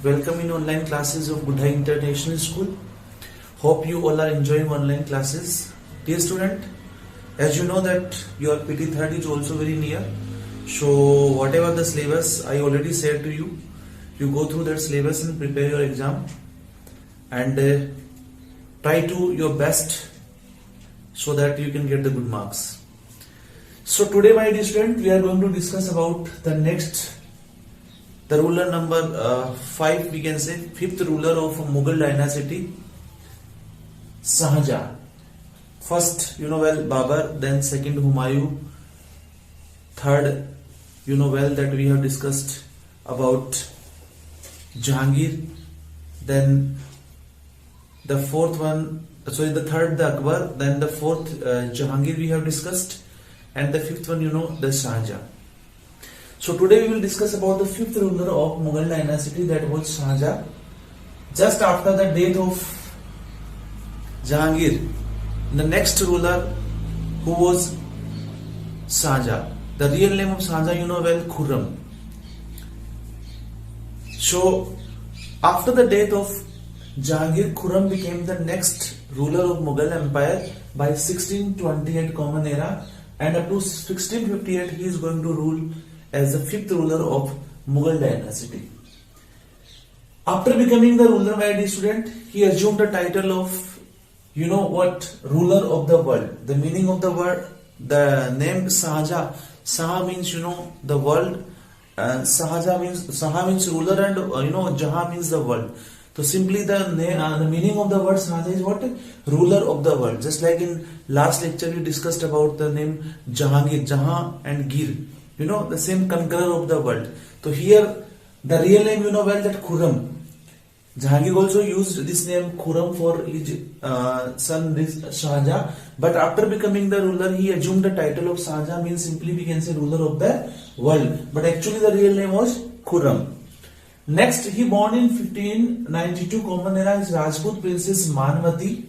Welcome in online classes of Buddha International School. Hope you all are enjoying online classes. Dear student, as you know that your PT third is also very near. So whatever the syllabus I already said to you, you go through that syllabus and prepare your exam and try to your best so that you can get the good marks. So today, my dear student, we are going to discuss about the ruler number 5, we can say, fifth ruler of Mughal dynasty, Shahjahan. First, you know well, Babur, then second, Humayun, third, you know well that we have discussed about Jahangir, then the fourth one, sorry, the third, the Akbar, then the fourth, Jahangir we have discussed, and the fifth one, you know, the Shahjahan. So today we will discuss about the fifth ruler of Mughal dynasty, that was Shahjahan. Just after the death of Jahangir, the next ruler who was Shahjahan. The real name of Shahjahan, you know well, Khurram. So after the death of Jahangir, Khurram became the next ruler of Mughal Empire by 1628 Common Era, and up to 1658 he is going to rule as the fifth ruler of Mughal dynasty. After becoming the ruler, my dear student, he assumed the title of, you know what, ruler of the world. The meaning of the word, the name Shahjahan, Shah means, you know, the world, and Saha means ruler, and you know, Jahan means the world. So simply the meaning of the word Shahjahan is what? Ruler of the world. Just like in last lecture we discussed about the name Jahangir, Jahan and Gir. You know, the same conqueror of the world. So here the real name, you know well, that Khurram. Jahangir also used this name Khurram for his son Shahjahan, but after becoming the ruler he assumed the title of Shahjahan, means simply we can say ruler of the world, but actually the real name was Khurram. Next, he born in 1592 Common Era is Rajput Princess Manvati,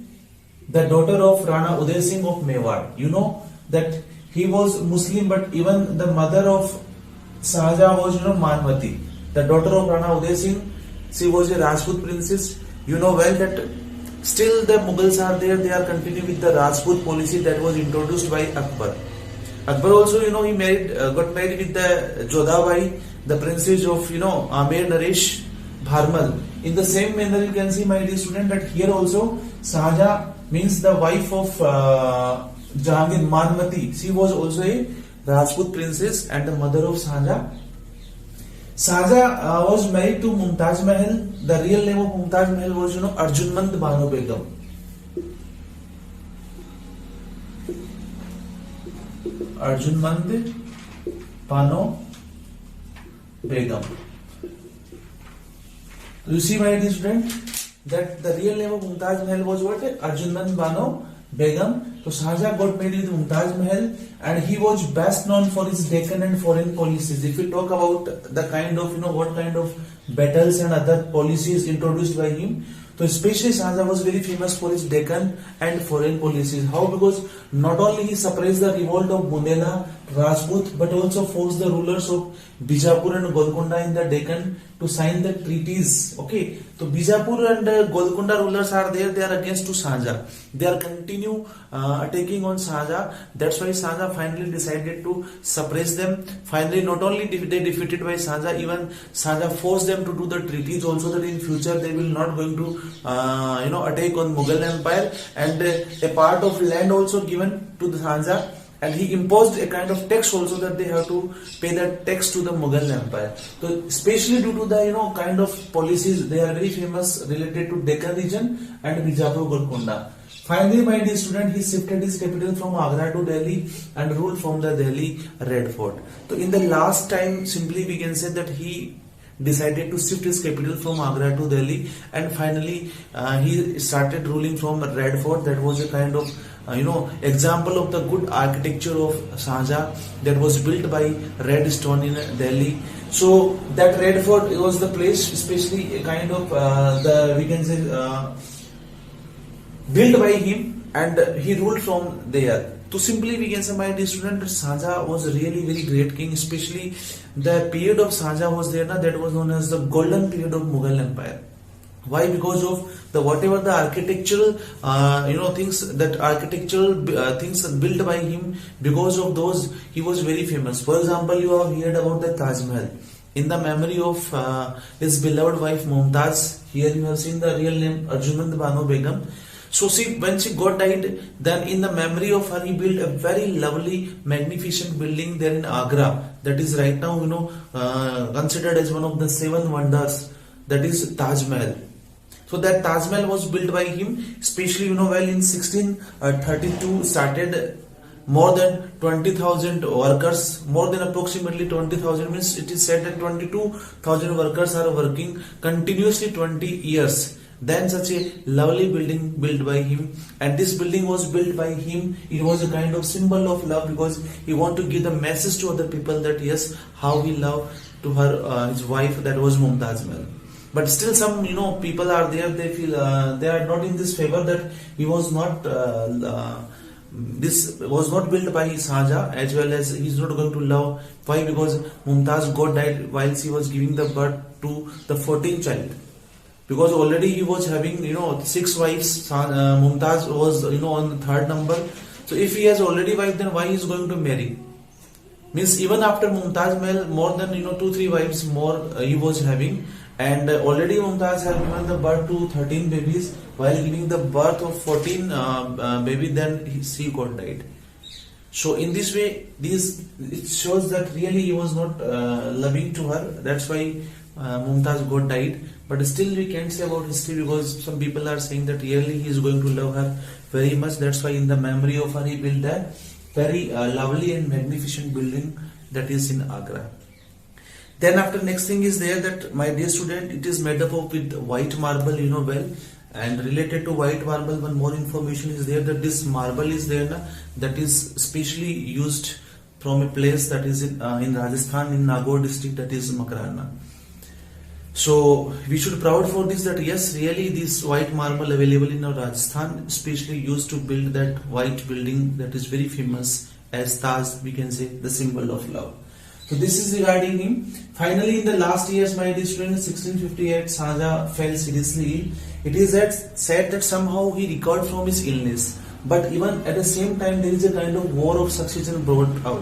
the daughter of Rana Uday Singh of Mewar. You know that he was Muslim, but even the mother of Shahjahan was, you know, Manvati, the daughter of Rana Uday Singh. She was a Rajput princess. You know well that still the Mughals are there. They are continuing with the Rajput policy that was introduced by Akbar. Akbar also, you know, he got married with the Jodhabai, the princess of, you know, Amir Naresh Bharmal. In the same manner, you can see, my dear student, that here also Shahjahan means the wife of Jahangir, Manvati. She was also a Rajput princess and the mother of Shahjahan. Shahjahan was married to Mumtaz Mahal. The real name of Mumtaz Mahal was, you know, Arjunmand Banu Begum. Arjunmand Banu Begum. You see, my dear student, that the real name of Mumtaz Mahal was what? Arjunmand Banu Begum. So Shahjahan got married with Mumtaz Mahal, and he was best known for his Deccan and foreign policies. If we talk about the kind of, you know, what kind of battles and other policies introduced by him, so especially Shahjahan was very famous for his Deccan and foreign policies. How? Because not only he suppressed the revolt of Bundela, Rajput, but also forced the rulers of Bijapur and Golconda in the Deccan to sign the treaties. Okay, so Bijapur and Golconda rulers are there. They are against to Shahjahan. They are continue attacking on Shahjahan. That's why Shahjahan finally decided to suppress them. Finally, not only they defeated by Shahjahan, even Shahjahan forced them to do the treaties also, that in future they will not going to you know, attack on Mughal Empire, and a part of land also given to the Shahjahan, and he imposed a kind of tax also, that they have to pay that tax to the Mughal Empire. So especially due to the, you know, kind of policies, they are very famous related to Deccan region and Bijapur Golconda. Finally, my dear student, he shifted his capital from Agra to Delhi and ruled from the Delhi Red Fort. So in the last time, simply we can say that he decided to shift his capital from Agra to Delhi, and finally he started ruling from Red Fort. That was a kind of you know, example of the good architecture of Shahjahan, that was built by red stone in Delhi. So that Red Fort was the place, especially a kind of we can say built by him, and he ruled from there. So simply we can say, my dear student, that Shahjahan was really very great king. Especially the period of Shahjahan was there, na, that was known as the golden period of Mughal Empire. Why? Because of the whatever the architectural things, that architectural things built by him. Because of those, he was very famous. For example, you have heard about the Taj Mahal. In the memory of his beloved wife Mumtaz. Here you have seen the real name Arjumand Banu Begum. So see, when she got died, then in the memory of her, he built a very lovely, magnificent building there in Agra. That is right now, considered as one of the 7 wonders. That is Taj Mahal. So that Taj Mahal was built by him, especially in 1632 started. More than 20,000 workers, more than approximately 20,000 means it is said that 22,000 workers are working continuously 20 years. Then such a lovely building built by him, and this building was built by him. It was a kind of symbol of love, because he wanted to give the message to other people that yes, how he loved to her his wife, that was Mumtaz Mahal. But still some people are there, they feel they are not in this favor, that he was not this was not built by Shahjahan, as well as he is not going to love. Why? Because Mumtaz got died while she was giving the birth to the 14th child. Because already he was having 6 wives. Mumtaz was on the 3rd number. So if he has already wife, then why he is going to marry? Means even after Mumtaz Mahal, more than 2-3 wives more he was having. And already Mumtaz had given the birth to 13 babies. While giving the birth of 14 baby, then she got died. So in this way, it shows that really he was not loving to her. That's why Mumtaz got died. But still we can't say about history, because some people are saying that really he is going to love her very much. That's why in the memory of her, he built a very lovely and magnificent building that is in Agra. Then after, next thing is there, that my dear student, it is made up of with white marble, well. And related to white marble, one more information is there, that this marble is there, that is specially used from a place that is in Rajasthan, in Nagaur district, that is Makrana. So we should proud for this, that yes, really this white marble available in Rajasthan, especially used to build that white building that is very famous as Taj, we can say, the symbol of love. So this is regarding him. Finally, in the last years, my dear students, 1658, Shahjahan fell seriously ill. It is said that somehow he recovered from his illness, but even at the same time, there is a kind of war of succession brought out.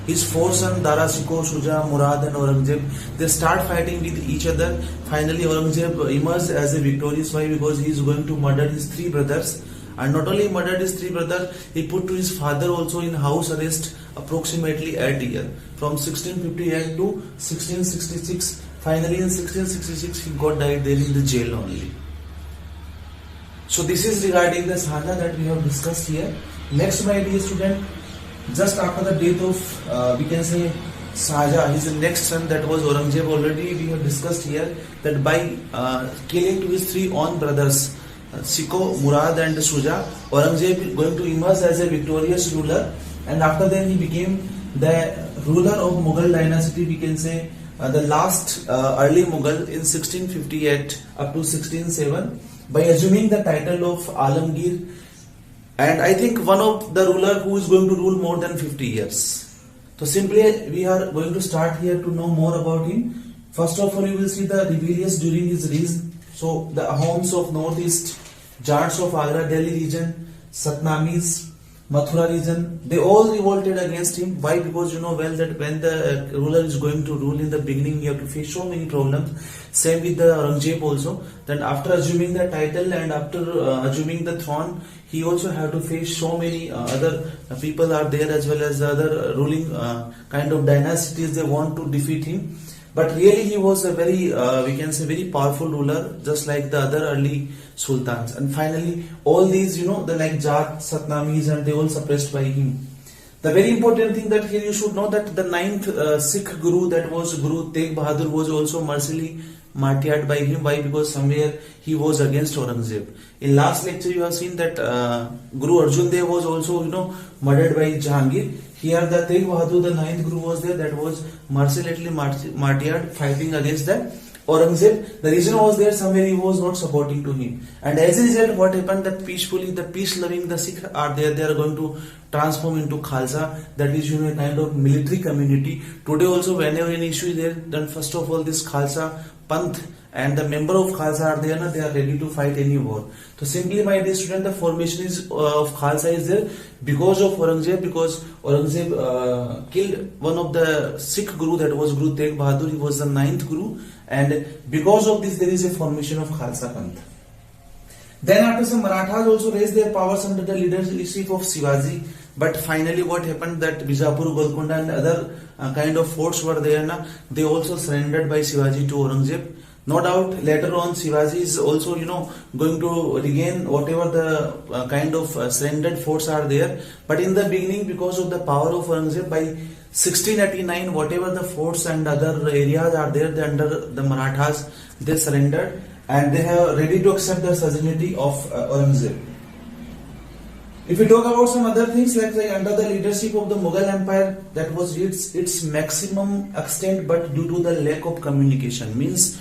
His 4 sons, Dara Shikoh, Shuja, Murad and Aurangzeb, they start fighting with each other. Finally, Aurangzeb emerged as a victorious. Why? Because he is going to murder his 3 brothers. And not only murdered his 3 brothers, he put to his father also in house arrest approximately 8 years. From 1658 to 1666. Finally in 1666 he got died there in the jail only. So this is regarding the Shahjahan that we have discussed here. Next, my dear student, just after the death of we can say Shahjahan, his next son, that was Aurangzeb, already we have discussed here, that by killing to his 3 own brothers, Shikoh, Murad and Shuja, Aurangzeb going to emerge as a victorious ruler, and after then he became the ruler of Mughal dynasty, we can say the last early Mughal in 1658 up to 1607, by assuming the title of Alamgir, and I think one of the ruler who is going to rule more than 50 years. So simply we are going to start here to know more about him. First of all, you will see the rebellious during his reign. So the Ahoms of Northeast, Jats of Agra Delhi region, Satnamis, Mathura region, they all revolted against him. Why? Because you know well that when the ruler is going to rule, in the beginning you have to face so many problems. Same with the Aurangzeb also. Then after assuming the title and after assuming the throne, he also have to face so many other people are there, as well as the other ruling kind of dynasties. They want to defeat him. But really he was a very, we can say, very powerful ruler, just like the other early sultans. And finally, all these, the like Jat, Satnamis, and they all suppressed by him. The very important thing that here you should know that the 9th Sikh Guru, that was Guru Tegh Bahadur, was also mercilessly martyred by him. Why? Because somewhere he was against Aurangzeb. In last lecture you have seen that Guru Arjan Dev was also, murdered by Jahangir. Here the Tegh Bahadur, the 9th Guru, was there, that was mercilessly martyred, fighting against the Aurangzeb. The reason was there somewhere he was not supporting to him, and as a result, what happened that peacefully the peace-loving the Sikh are there. They are going to transform into Khalsa, that is a kind of military community. Today also, whenever an issue is there, then first of all this Khalsa Panth and the member of Khalsa are there, they are ready to fight any war. So simply, my dear student, the formation of Khalsa is there because of Aurangzeb, because Aurangzeb killed one of the Sikh Guru, that was Guru Tegh Bahadur. He was the 9th Guru, and because of this there is a formation of Khalsa Panth. Then after some Marathas also raised their powers under the leadership of Shivaji, but finally what happened that Bijapur, Golconda and other kind of forts were there, they also surrendered by Shivaji to Aurangzeb. No doubt later on Shivaji is also going to regain whatever the kind of surrendered forts are there, but in the beginning, because of the power of Aurangzeb, by 1689 whatever the forts and other areas are there, they under the Marathas, they surrendered and they have ready to accept the suzerainty of Aurangzeb. If we talk about some other things, like under the leadership of the Mughal Empire, that was its maximum extent, but due to the lack of communication, means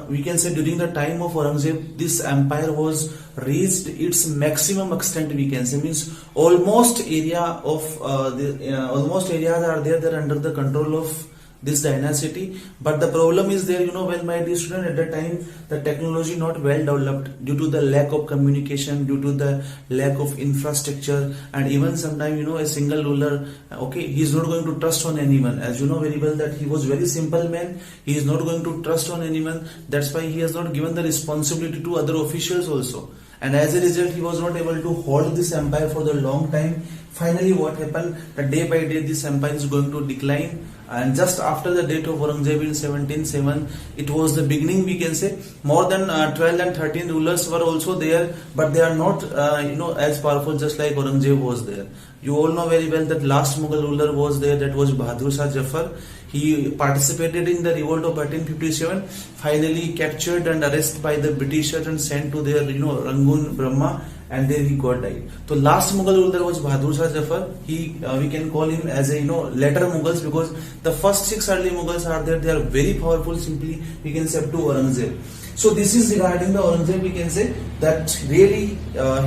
we can say during the time of Aurangzeb, this empire was reached its maximum extent. We can say, means almost area of almost areas are there that are under the control of this dynasty. But the problem is there, well, my dear student, at the time the technology not well developed due to the lack of communication, due to the lack of infrastructure, and even sometimes a single ruler, okay, he is not going to trust on anyone. As you know very well that he was very simple man, he is not going to trust on anyone. That's why he has not given the responsibility to other officials also, and as a result he was not able to hold this empire for the long time. Finally what happened, that day by day this empire is going to decline, and just after the death of Aurangzeb in 1707, it was the beginning, we can say. More than 12 and 13 rulers were also there, but they are not as powerful just like Aurangzeb was there. You all know very well that last Mughal ruler was there, that was Bahadur Shah Zafar. He participated in the revolt of 1357, finally captured and arrested by the Britishers and sent to their Rangoon, Brahma, and there he got died. So last Mughal ruler was Bahadur Shah Zafar. We can call him as a later Mughals, because the first 6 early Mughals are there, they are very powerful. Simply we can say up to Aurangzeb. So this is regarding the Aurangzeb. We can say that really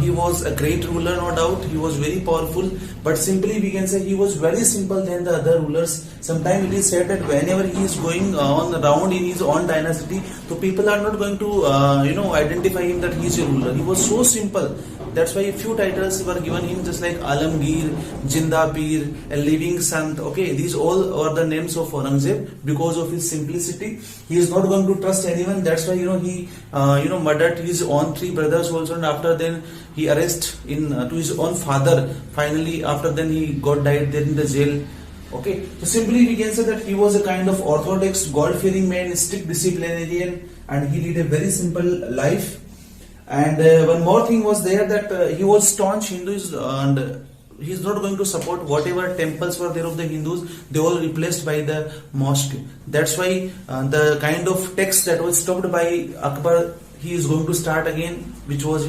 he was a great ruler, no doubt. He was very powerful, but simply we can say he was very simple than the other rulers. Sometimes it is said that whenever he is going on around in his own dynasty, so people are not going to identify him that he is a ruler. He was so simple. That's why a few titles were given him, just like Alamgir, Jinda Pir, a living Sant. Okay, these all are the names of Aurangzeb because of his simplicity. He is not going to trust anyone. That's why he murdered his own 3 brothers also, and after then he arrested to his own father. Finally, after then he got died there in the jail. Okay, so simply we can say that he was a kind of orthodox, God-fearing man, strict disciplinarian, and he led a very simple life. And one more thing was there, that he was staunch Hindus, and he is not going to support whatever temples were there of the Hindus. They all replaced by the mosque. That's why the kind of text that was stopped by Akbar, he is going to start again, which was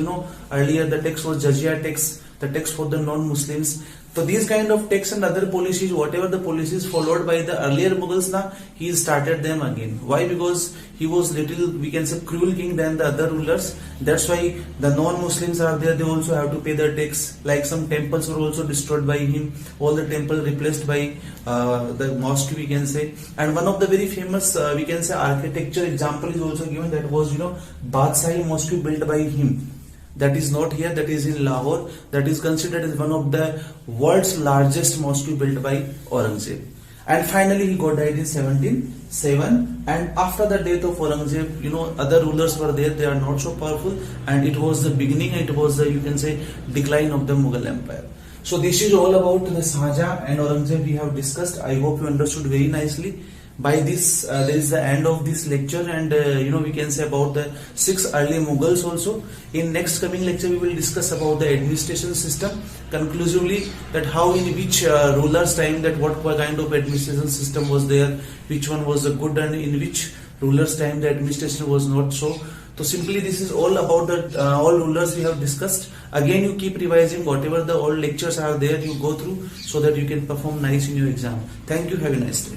earlier the text was Jizya text, the text for the non-Muslims. So these kind of texts and other policies, whatever the policies followed by the earlier Mughals, he started them again. Why? Because he was little, we can say, cruel king than the other rulers. That's why the non-Muslims are there, they also have to pay their tax. Like some temples were also destroyed by him, all the temples replaced by the mosque, we can say. And one of the very famous, we can say, architecture example is also given, that was Badshahi Mosque built by him. That is not here, that is in Lahore. That is considered as one of the world's largest mosque built by Aurangzeb. And finally he got died in 1707. And after the death of Aurangzeb, other rulers were there, they are not so powerful, and it was the beginning, it was the, you can say, decline of the Mughal Empire. So this is all about the Shahjahan and Aurangzeb we have discussed. I hope you understood very nicely. By this, there is the end of this lecture, and we can say about the 6 early Mughals also. In next coming lecture, we will discuss about the administration system conclusively, that how in which ruler's time, that what kind of administration system was there, which one was the good, and in which ruler's time the administration was not so. So simply this is all about the all rulers we have discussed. Again, you keep revising whatever the old lectures are there, you go through, so that you can perform nice in your exam. Thank you. Have a nice day.